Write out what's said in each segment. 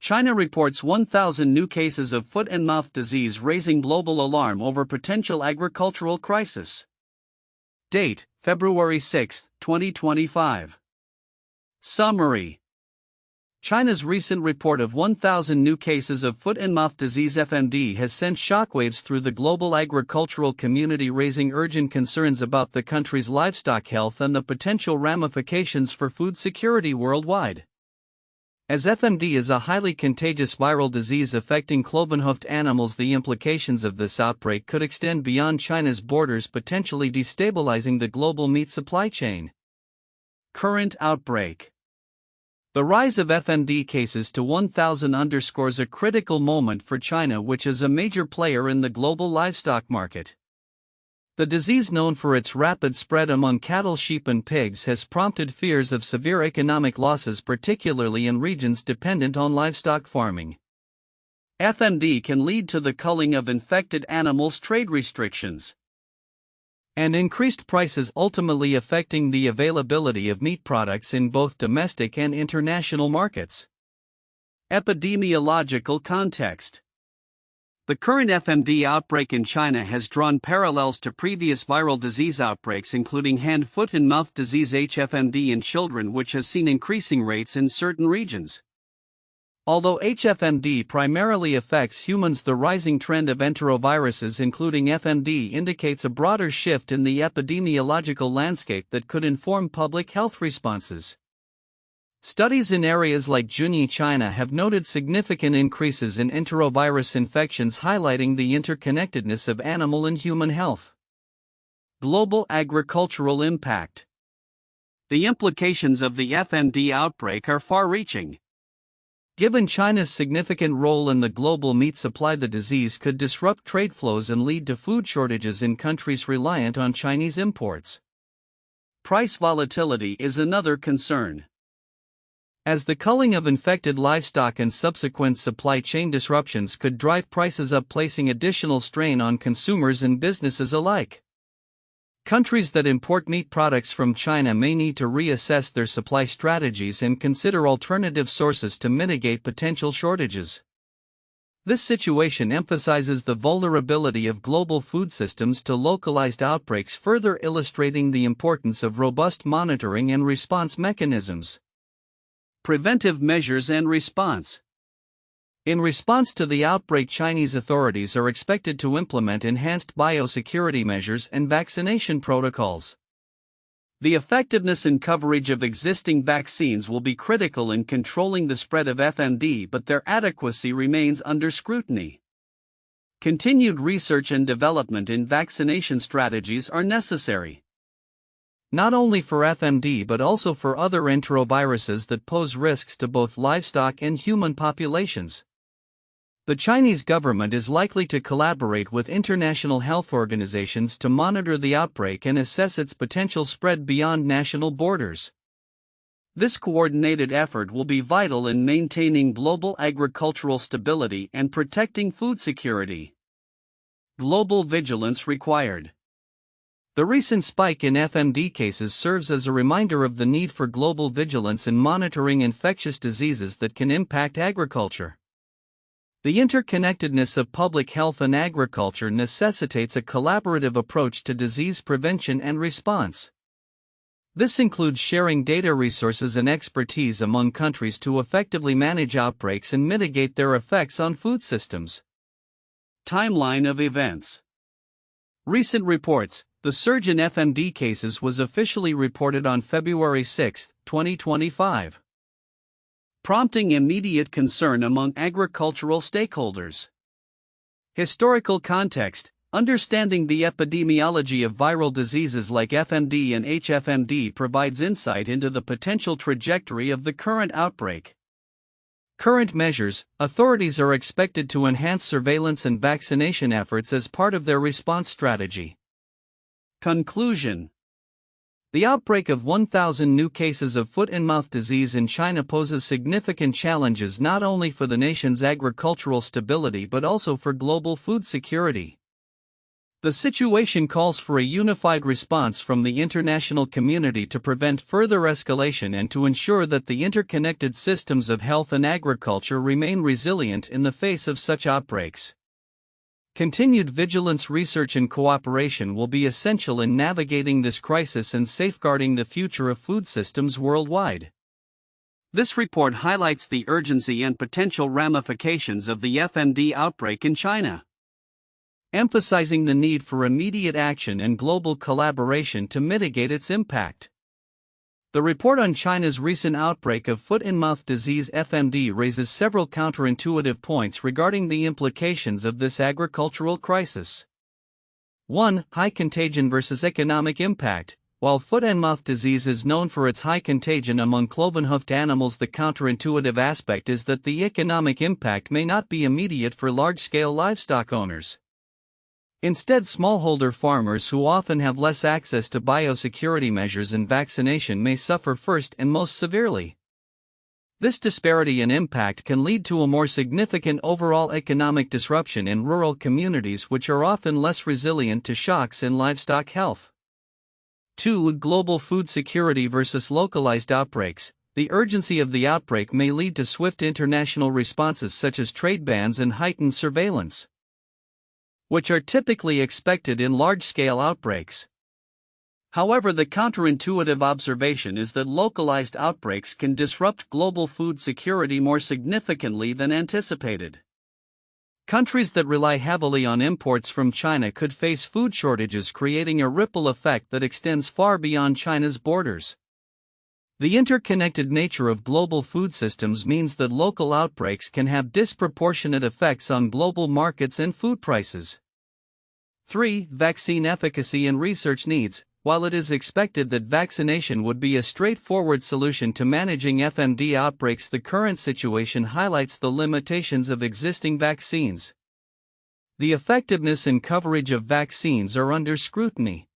China reports 1,000 new cases of foot and mouth disease, raising global alarm over potential agricultural crisis. Date: February 6, 2025. Summary: China's recent report of 1,000 new cases of foot and mouth disease (FMD) has sent shockwaves through the global agricultural community, raising urgent concerns about the country's livestock health and the potential ramifications for food security worldwide. As FMD is a highly contagious viral disease affecting cloven-hoofed animals, the implications of this outbreak could extend beyond China's borders, potentially destabilizing the global meat supply chain. Current outbreak. The rise of FMD cases to 1,000 underscores a critical moment for China, which is a major player in the global livestock market. The disease, known for its rapid spread among cattle, sheep, and pigs, has prompted fears of severe economic losses, particularly in regions dependent on livestock farming. FMD can lead to the culling of infected animals, trade restrictions, and increased prices, ultimately affecting the availability of meat products in both domestic and international markets. Epidemiological context. The current FMD outbreak in China has drawn parallels to previous viral disease outbreaks, including hand, foot, and mouth disease (HFMD) in children, which has seen increasing rates in certain regions. Although HFMD primarily affects humans, the rising trend of enteroviruses, including FMD, indicates a broader shift in the epidemiological landscape that could inform public health responses. Studies in areas like Junyi, China, have noted significant increases in enterovirus infections, highlighting the interconnectedness of animal and human health. Global agricultural impact. The implications of the FMD outbreak are far-reaching. Given China's significant role in the global meat supply, the disease could disrupt trade flows and lead to food shortages in countries reliant on Chinese imports. Price volatility is another concern, as the culling of infected livestock and subsequent supply chain disruptions could drive prices up, placing additional strain on consumers and businesses alike. Countries that import meat products from China may need to reassess their supply strategies and consider alternative sources to mitigate potential shortages. This situation emphasizes the vulnerability of global food systems to localized outbreaks, further illustrating the importance of robust monitoring and response mechanisms. Preventive measures and response. In response to the outbreak, Chinese authorities are expected to implement enhanced biosecurity measures and vaccination protocols. The effectiveness and coverage of existing vaccines will be critical in controlling the spread of FMD, but their adequacy remains under scrutiny. Continued research and development in vaccination strategies are necessary, not only for FMD but also for other enteroviruses that pose risks to both livestock and human populations. The Chinese government is likely to collaborate with international health organizations to monitor the outbreak and assess its potential spread beyond national borders. This coordinated effort will be vital in maintaining global agricultural stability and protecting food security. Global vigilance required. The recent spike in FMD cases serves as a reminder of the need for global vigilance in monitoring infectious diseases that can impact agriculture. The interconnectedness of public health and agriculture necessitates a collaborative approach to disease prevention and response. This includes sharing data, resources, and expertise among countries to effectively manage outbreaks and mitigate their effects on food systems. Timeline of events. Recent reports. The surge in FMD cases was officially reported on February 6, 2025. Prompting immediate concern among agricultural stakeholders. Historical context. Understanding the epidemiology of viral diseases like FMD and HFMD provides insight into the potential trajectory of the current outbreak. Current measures. Authorities are expected to enhance surveillance and vaccination efforts as part of their response strategy. Conclusion. The outbreak of 1,000 new cases of foot and mouth disease in China poses significant challenges not only for the nation's agricultural stability but also for global food security. The situation calls for a unified response from the international community to prevent further escalation and to ensure that the interconnected systems of health and agriculture remain resilient in the face of such outbreaks. Continued vigilance, research, and cooperation will be essential in navigating this crisis and safeguarding the future of food systems worldwide. This report highlights the urgency and potential ramifications of the FMD outbreak in China, emphasizing the need for immediate action and global collaboration to mitigate its impact. The report on China's recent outbreak of foot-and-mouth disease (FMD) raises several counterintuitive points regarding the implications of this agricultural crisis. 1. High contagion versus economic impact. While foot-and-mouth disease is known for its high contagion among cloven-hoofed animals, the counterintuitive aspect is that the economic impact may not be immediate for large-scale livestock owners. Instead, smallholder farmers who often have less access to biosecurity measures and vaccination may suffer first and most severely. This disparity in impact can lead to a more significant overall economic disruption in rural communities, which are often less resilient to shocks in livestock health. 2. Global food security versus localized outbreaks. The urgency of the outbreak may lead to swift international responses such as trade bans and heightened surveillance, which are typically expected in large-scale outbreaks. However, the counterintuitive observation is that localized outbreaks can disrupt global food security more significantly than anticipated. Countries that rely heavily on imports from China could face food shortages, creating a ripple effect that extends far beyond China's borders. The interconnected nature of global food systems means that local outbreaks can have disproportionate effects on global markets and food prices. 3. Vaccine efficacy and research needs. While it is expected that vaccination would be a straightforward solution to managing FMD outbreaks, the current situation highlights the limitations of existing vaccines. The effectiveness and coverage of vaccines are under scrutiny,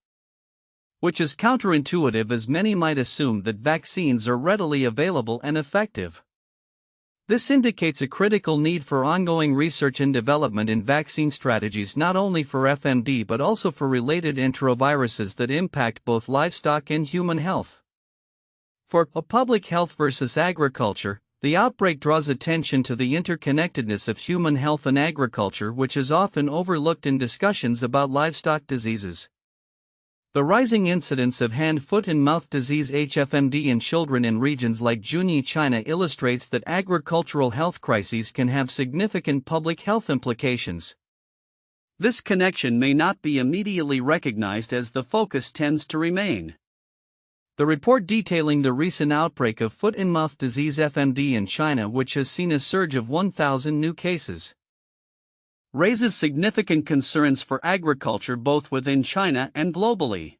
which is counterintuitive, as many might assume that vaccines are readily available and effective. This indicates a critical need for ongoing research and development in vaccine strategies, not only for FMD but also for related enteroviruses that impact both livestock and human health. For public health versus agriculture, the outbreak draws attention to the interconnectedness of human health and agriculture, which is often overlooked in discussions about livestock diseases. The rising incidence of hand, foot, and mouth disease (HFMD) in children in regions like Zhejiang, China, illustrates that agricultural health crises can have significant public health implications. This connection may not be immediately recognized, as the focus tends to remain. The report detailing the recent outbreak of foot-and-mouth disease (FMD) in China, which has seen a surge of 1,000 new cases, raises significant concerns for agriculture both within China and globally.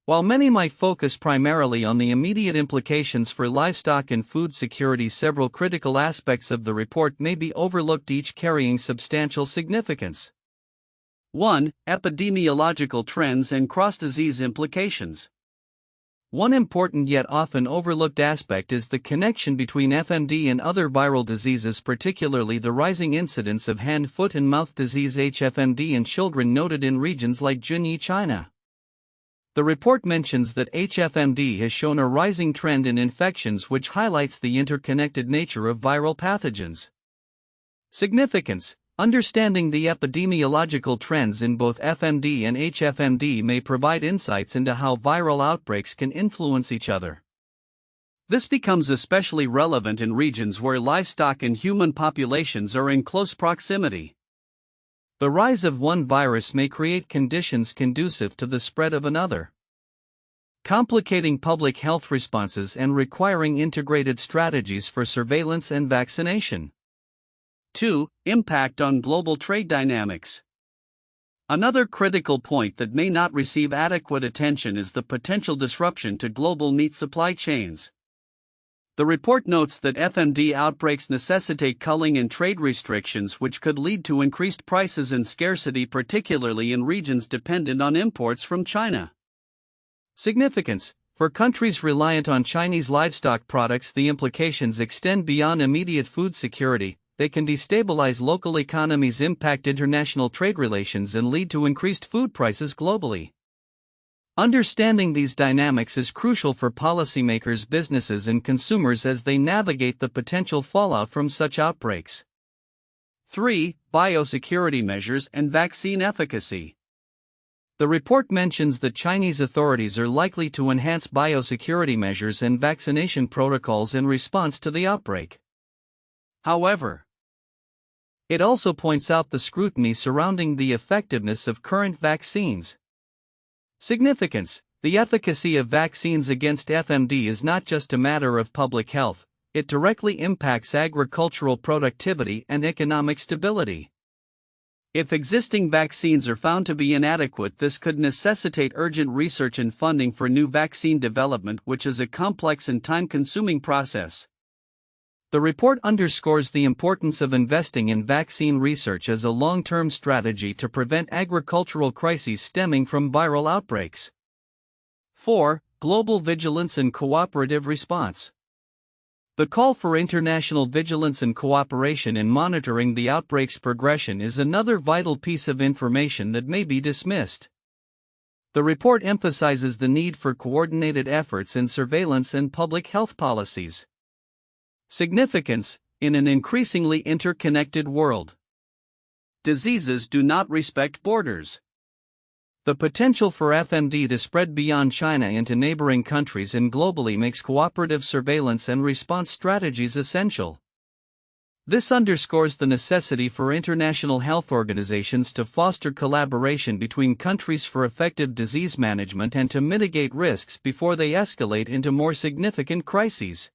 While many might focus primarily on the immediate implications for livestock and food security, several critical aspects of the report may be overlooked, each carrying substantial significance. 1. Epidemiological trends and cross-disease implications. One important yet often overlooked aspect is the connection between FMD and other viral diseases, particularly the rising incidence of hand, foot, and mouth disease (HFMD) in children noted in regions like Zhejiang, China. The report mentions that HFMD has shown a rising trend in infections, which highlights the interconnected nature of viral pathogens. Significance. Understanding the epidemiological trends in both FMD and HFMD may provide insights into how viral outbreaks can influence each other. This becomes especially relevant in regions where livestock and human populations are in close proximity. The rise of one virus may create conditions conducive to the spread of another, complicating public health responses and requiring integrated strategies for surveillance and vaccination. 2. Impact on global trade dynamics. Another critical point that may not receive adequate attention is the potential disruption to global meat supply chains. The report notes that FMD outbreaks necessitate culling and trade restrictions, which could lead to increased prices and scarcity, particularly in regions dependent on imports from China. Significance. For countries reliant on Chinese livestock products, the implications extend beyond immediate food security. they can destabilize local economies, impact international trade relations, and lead to increased food prices globally. Understanding these dynamics is crucial for policymakers, businesses, and consumers as they navigate the potential fallout from such outbreaks. 3. Biosecurity measures and vaccine efficacy. The report mentions that Chinese authorities are likely to enhance biosecurity measures and vaccination protocols in response to the outbreak. However, it also points out the scrutiny surrounding the effectiveness of current vaccines. Significance: the efficacy of vaccines against FMD is not just a matter of public health, it directly impacts agricultural productivity and economic stability. If existing vaccines are found to be inadequate, this could necessitate urgent research and funding for new vaccine development, which is a complex and time-consuming process. The report underscores the importance of investing in vaccine research as a long-term strategy to prevent agricultural crises stemming from viral outbreaks. 4. Global vigilance and cooperative response. The call for international vigilance and cooperation in monitoring the outbreak's progression is another vital piece of information that may be dismissed. The report emphasizes the need for coordinated efforts in surveillance and public health policies. Significance: in an increasingly interconnected world, diseases do not respect borders. The potential for FMD to spread beyond China into neighboring countries and globally makes cooperative surveillance and response strategies essential. This underscores the necessity for international health organizations to foster collaboration between countries for effective disease management and to mitigate risks before they escalate into more significant crises.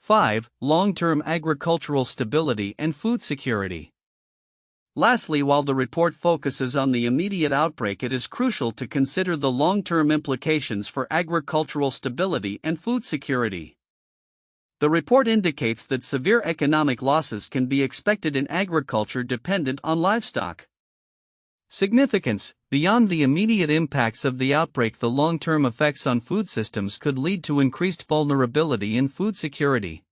5. Long-term agricultural stability and food security. Lastly, while the report focuses on the immediate outbreak, it is crucial to consider the long-term implications for agricultural stability and food security. The report indicates that severe economic losses can be expected in agriculture dependent on livestock. Significance: beyond the immediate impacts of the outbreak, the long-term effects on food systems could lead to increased vulnerability in food security,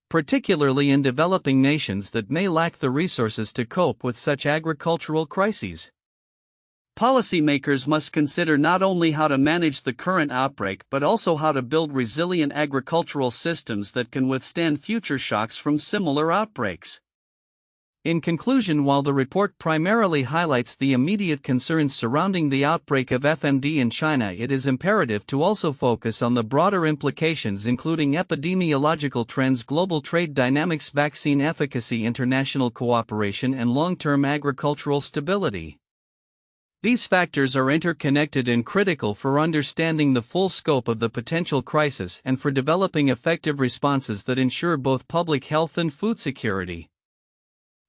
particularly in developing nations that may lack the resources to cope with such agricultural crises. Policymakers must consider not only how to manage the current outbreak but also how to build resilient agricultural systems that can withstand future shocks from similar outbreaks. In conclusion, while the report primarily highlights the immediate concerns surrounding the outbreak of FMD in China, it is imperative to also focus on the broader implications, including epidemiological trends, global trade dynamics, vaccine efficacy, international cooperation, and long-term agricultural stability. These factors are interconnected and critical for understanding the full scope of the potential crisis and for developing effective responses that ensure both public health and food security.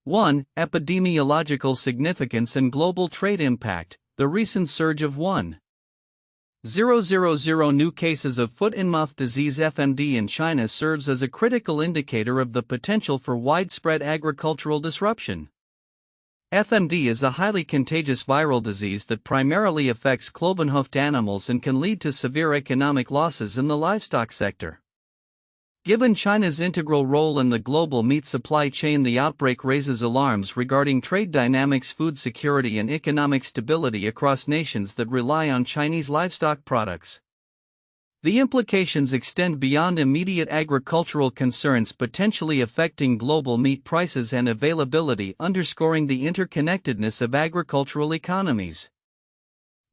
1. Epidemiological significance and global trade impact. The recent surge of 1,000 new cases of foot-and-mouth disease (FMD) in China serves as a critical indicator of the potential for widespread agricultural disruption. FMD is a highly contagious viral disease that primarily affects cloven-hoofed animals and can lead to severe economic losses in the livestock sector. Given China's integral role in the global meat supply chain, the outbreak raises alarms regarding trade dynamics, food security, and economic stability across nations that rely on Chinese livestock products. The implications extend beyond immediate agricultural concerns, potentially affecting global meat prices and availability, underscoring the interconnectedness of agricultural economies.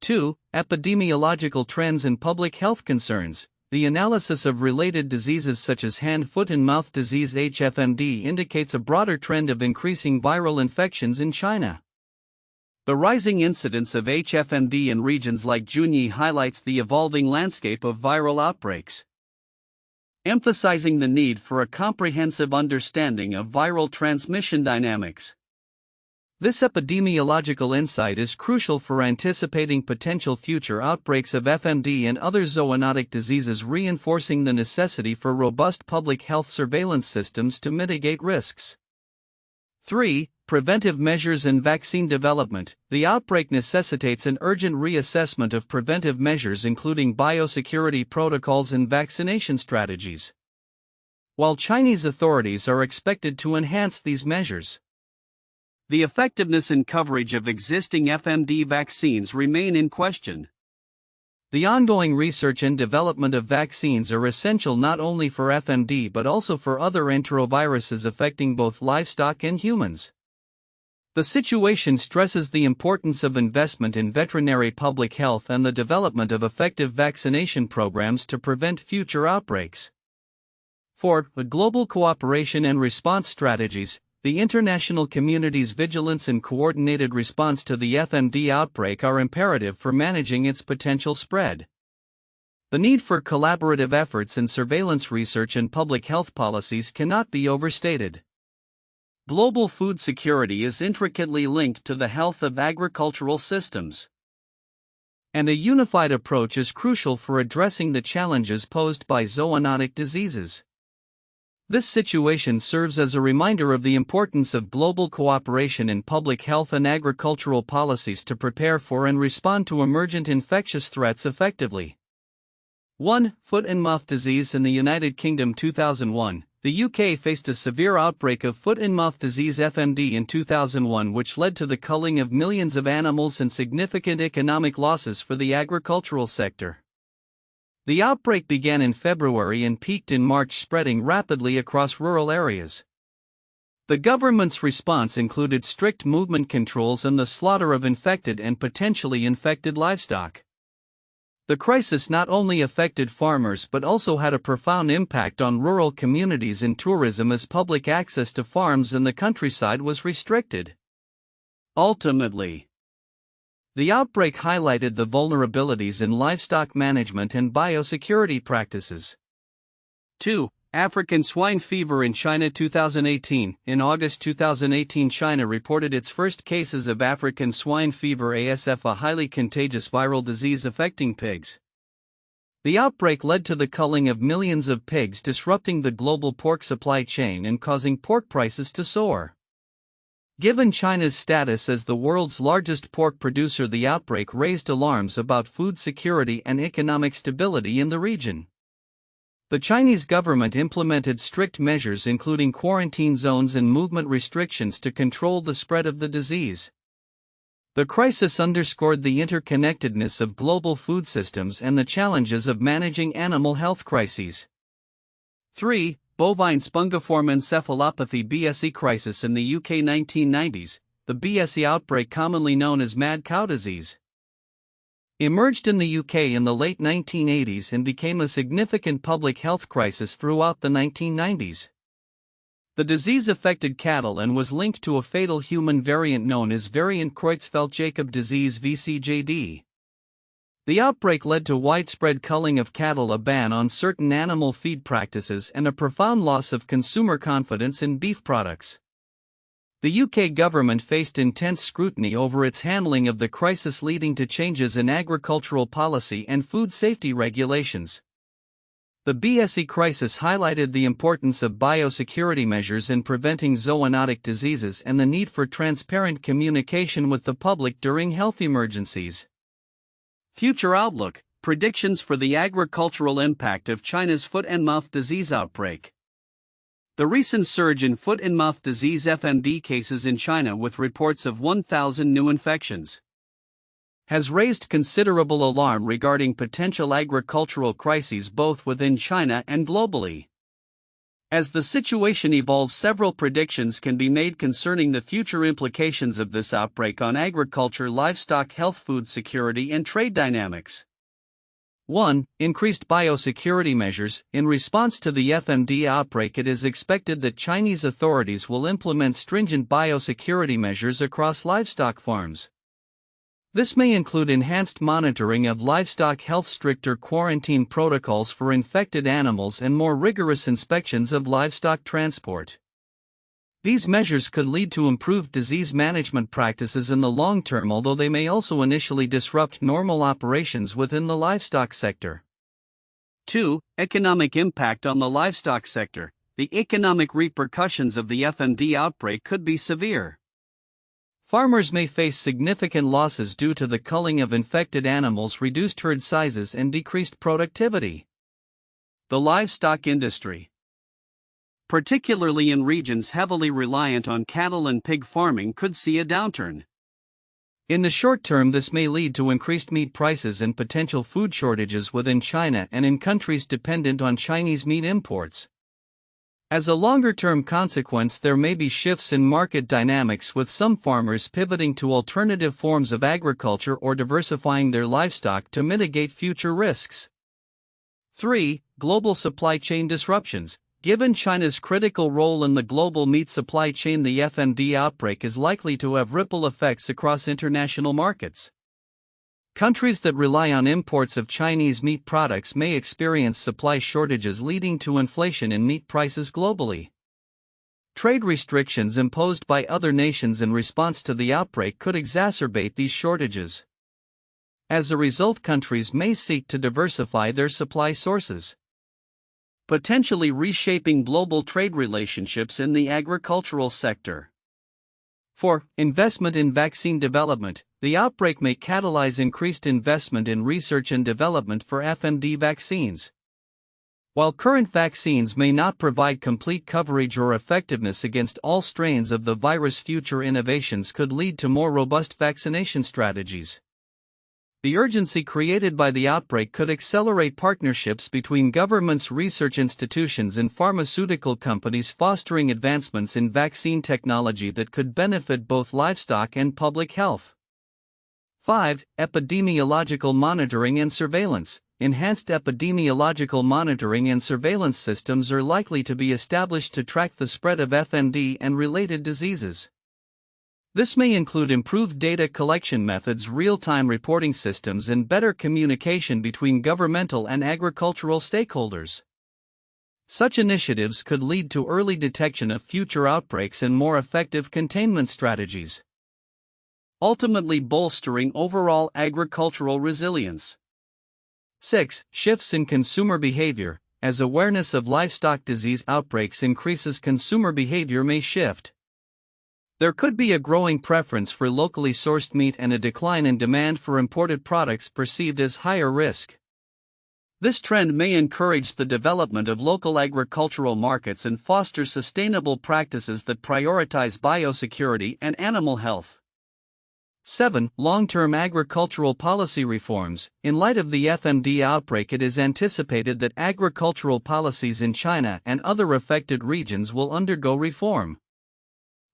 2. Epidemiological trends and public health concerns. The analysis of related diseases such as hand, foot, and mouth disease (HFMD) indicates a broader trend of increasing viral infections in China. The rising incidence of HFMD in regions like Junyi highlights the evolving landscape of viral outbreaks, emphasizing the need for a comprehensive understanding of viral transmission dynamics. This epidemiological insight is crucial for anticipating potential future outbreaks of FMD and other zoonotic diseases, reinforcing the necessity for robust public health surveillance systems to mitigate risks. 3. Preventive measures and vaccine development. The outbreak necessitates an urgent reassessment of preventive measures, including biosecurity protocols and vaccination strategies. while Chinese authorities are expected to enhance these measures. The effectiveness and coverage of existing FMD vaccines remain in question. The ongoing research and development of vaccines are essential not only for FMD but also for other enteroviruses affecting both livestock and humans. The situation stresses the importance of investment in veterinary public health and the development of effective vaccination programs to prevent future outbreaks. 4. The global cooperation and response strategies. The international community's vigilance and coordinated response to the FMD outbreak are imperative for managing its potential spread. The need for collaborative efforts in surveillance research and public health policies cannot be overstated. Global food security is intricately linked to the health of agricultural systems, and a unified approach is crucial for addressing the challenges posed by zoonotic diseases. This situation serves as a reminder of the importance of global cooperation in public health and agricultural policies to prepare for and respond to emergent infectious threats effectively. 1. Foot and mouth disease in the United Kingdom 2001. The UK faced a severe outbreak of foot and mouth disease (FMD) in 2001, which led to the culling of millions of animals and significant economic losses for the agricultural sector. The outbreak began in February and peaked in March, spreading rapidly across rural areas. The government's response included strict movement controls and the slaughter of infected and potentially infected livestock. The crisis not only affected farmers but also had a profound impact on rural communities and tourism, as public access to farms in the countryside was restricted. Ultimately, the outbreak highlighted the vulnerabilities in livestock management and biosecurity practices. 2. African swine fever in China 2018. In August 2018, China reported its first cases of African swine fever (ASF), a highly contagious viral disease affecting pigs. The outbreak led to the culling of millions of pigs, disrupting the global pork supply chain and causing pork prices to soar. Given China's status as the world's largest pork producer, the outbreak raised alarms about food security and economic stability in the region. The Chinese government implemented strict measures, including quarantine zones and movement restrictions, to control the spread of the disease. The crisis underscored the interconnectedness of global food systems and the challenges of managing animal health crises. 3. Bovine spongiform encephalopathy (BSE) crisis in the UK 1990s. The BSE outbreak, commonly known as mad cow disease, emerged in the UK in the late 1980s and became a significant public health crisis throughout the 1990s. The disease affected cattle and was linked to a fatal human variant known as variant Creutzfeldt-Jakob disease (VCJD). The outbreak led to widespread culling of cattle, a ban on certain animal feed practices, and a profound loss of consumer confidence in beef products. The UK government faced intense scrutiny over its handling of the crisis, leading to changes in agricultural policy and food safety regulations. The BSE crisis highlighted the importance of biosecurity measures in preventing zoonotic diseases and the need for transparent communication with the public during health emergencies. Future outlook: predictions for the agricultural impact of China's foot and mouth disease outbreak. The recent surge in foot and mouth disease (FMD) cases in China, with reports of 1,000 new infections, has raised considerable alarm regarding potential agricultural crises both within China and globally. As the situation evolves, several predictions can be made concerning the future implications of this outbreak on agriculture, livestock health, food security, and trade dynamics. 1. Increased biosecurity measures. In response to the FMD outbreak, it is expected that Chinese authorities will implement stringent biosecurity measures across livestock farms. This may include enhanced monitoring of livestock health, stricter quarantine protocols for infected animals, and more rigorous inspections of livestock transport. These measures could lead to improved disease management practices in the long term, although they may also initially disrupt normal operations within the livestock sector. 2. Economic impact on the livestock sector. The economic repercussions of the FMD outbreak could be severe. Farmers may face significant losses due to the culling of infected animals, reduced herd sizes, and decreased productivity. The livestock industry. particularly in regions heavily reliant on cattle and pig farming, could see a downturn. In the short term, this may lead to increased meat prices and potential food shortages within China and in countries dependent on Chinese meat imports. As a longer-term consequence, there may be shifts in market dynamics, with some farmers pivoting to alternative forms of agriculture or diversifying their livestock to mitigate future risks. 3. Global supply chain disruptions. Given China's critical role in the global meat supply chain, the FMD outbreak is likely to have ripple effects across international markets. Countries that rely on imports of Chinese meat products may experience supply shortages, leading to inflation in meat prices globally. Trade restrictions imposed by other nations in response to the outbreak could exacerbate these shortages. As a result, countries may seek to diversify their supply sources, potentially reshaping global trade relationships in the agricultural sector. 4. Investment in vaccine development. The outbreak may catalyze increased investment in research and development for FMD vaccines. While current vaccines may not provide complete coverage or effectiveness against all strains of the virus, future innovations could lead to more robust vaccination strategies. The urgency created by the outbreak could accelerate partnerships between governments, research institutions, and pharmaceutical companies, fostering advancements in vaccine technology that could benefit both livestock and public health. 5. Epidemiological monitoring and surveillance. Enhanced epidemiological monitoring and surveillance systems are likely to be established to track the spread of FMD and related diseases. This may include improved data collection methods, real-time reporting systems, and better communication between governmental and agricultural stakeholders. Such initiatives could lead to early detection of future outbreaks and more effective containment strategies, ultimately bolstering overall agricultural resilience. 6. Shifts in consumer behavior. As awareness of livestock disease outbreaks increases, consumer behavior may shift. There could be a growing preference for locally sourced meat and a decline in demand for imported products perceived as higher risk. This trend may encourage the development of local agricultural markets and foster sustainable practices that prioritize biosecurity and animal health. 7. Long-term agricultural policy reforms. In light of the FMD outbreak, it is anticipated that agricultural policies in China and other affected regions will undergo reform.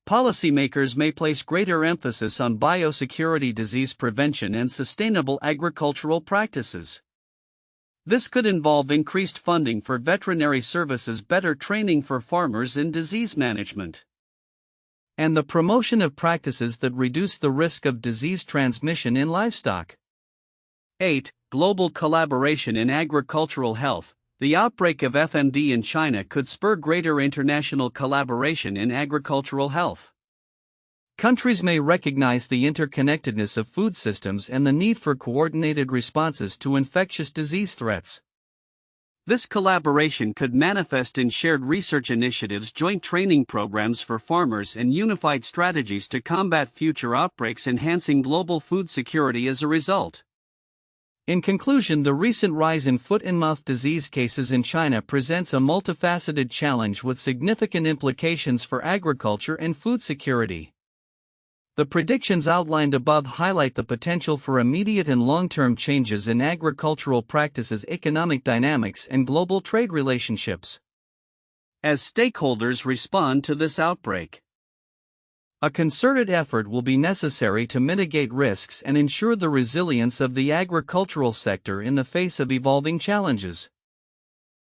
Policymakers may place greater emphasis on biosecurity, disease prevention, and sustainable agricultural practices. This could involve increased funding for veterinary services, better training for farmers in disease management, and the promotion of practices that reduce the risk of disease transmission in livestock. 8. Global collaboration in agricultural health. The outbreak of FMD in China could spur greater international collaboration in agricultural health. Countries may recognize the interconnectedness of food systems and the need for coordinated responses to infectious disease threats. This collaboration could manifest in shared research initiatives, joint training programs for farmers, and unified strategies to combat future outbreaks, enhancing global food security as a result. In conclusion, the recent rise in foot-and-mouth disease cases in China presents a multifaceted challenge with significant implications for agriculture and food security. The predictions outlined above highlight the potential for immediate and long-term changes in agricultural practices, economic dynamics, and global trade relationships. As stakeholders respond to this outbreak, a concerted effort will be necessary to mitigate risks and ensure the resilience of the agricultural sector in the face of evolving challenges.